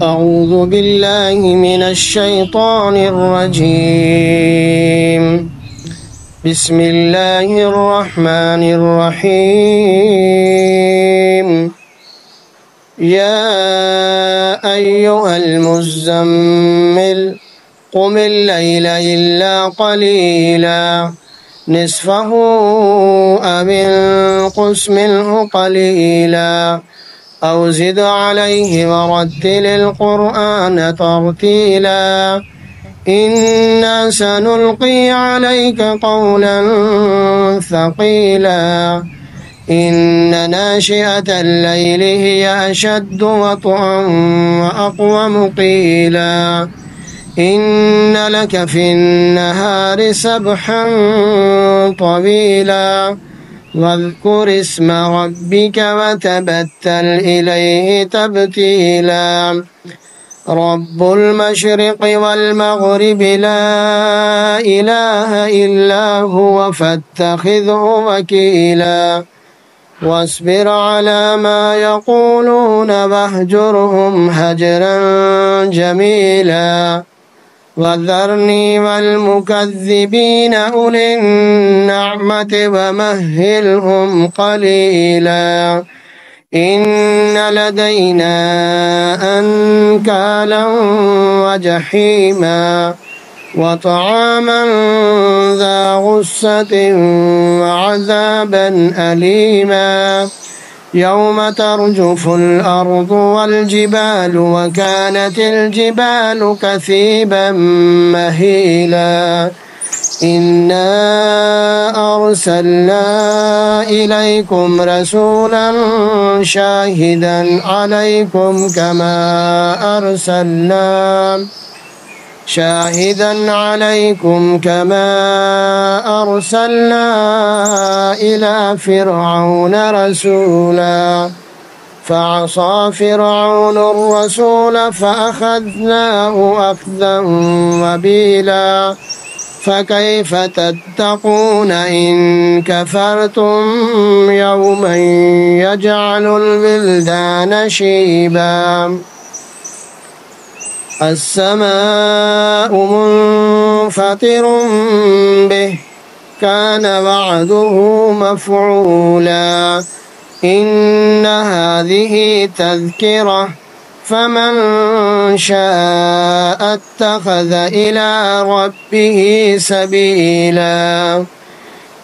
أعوذ بالله من الشيطان الرجيم. بسم الله الرحمن الرحيم. يا أيها المزمل قم الليل إلا قليلا نصفه أو انقص منه قليلا أو زد عليه ورتل القرآن ترتيلا إنا سنلقي عليك قولا ثقيلا إن ناشئة الليل هي أشد وطئا وأقوم قيلا إن لك في النهار سبحا طويلا واذكر اسم ربك وتبتل إليه تبتيلا رب المشرق والمغرب لا إله إلا هو فاتخذه وكيلا واصبر على ما يقولون واهجرهم هجرا جميلا وذرني والمكذبين أولي النعمة ومهلهم قليلا إن لدينا أنكالا وجحيما وطعاما ذا غصة وعذابا أليما يوم ترجف الأرض والجبال وكانت الجبال كثيبا مهيلا إنا أرسلنا إليكم رسولا شاهدا عليكم كما أرسلنا إلى فرعون رسولا فعصى فرعون الرسول فأخذناه أخذا وبيلا فكيف تتقون إن كفرتم يوما يجعل الولدان شيبا السماء منفطر به كان وعده مفعولا إن هذه تذكرة فمن شاء اتخذ إلى ربه سبيلا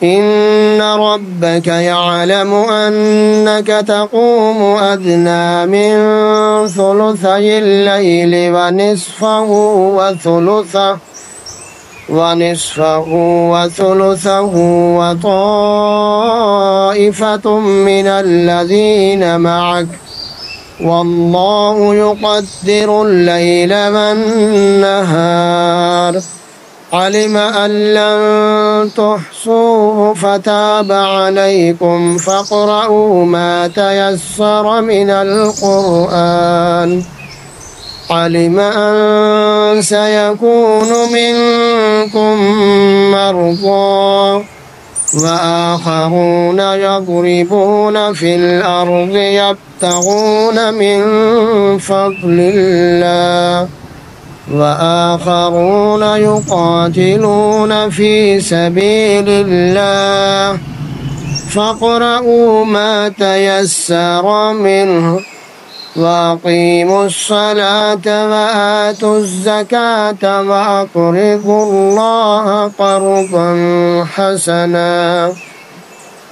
إن ربك يعلم أنك تقوم أدنى من ثلثي الليل ونصفه وثلثه وطائفة من الذين معك والله يقدر الليل والنهار علم أن لن تحصوه فتاب عليكم فاقرؤوا ما تيسر من القرآن علم أن سيكون منكم مرضى وآخرون يضربون في الأرض يبتغون من فضل الله وآخرون يقاتلون في سبيل الله فاقرؤوا ما تيسر منه وأقيموا الصلاة وآتوا الزكاة وأقرضوا الله قرضا حسنا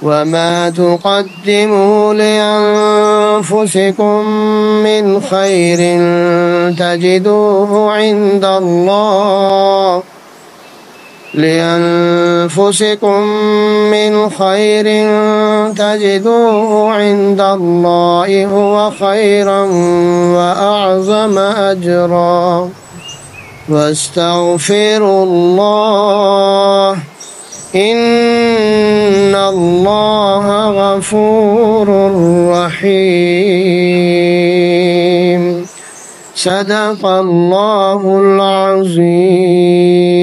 وما تقدموا لأنفسكم من خير تجدوه عند الله هو خيرا وأعظم أجرا واستغفروا الله إن الله غفور رحيم صدق الله العظيم.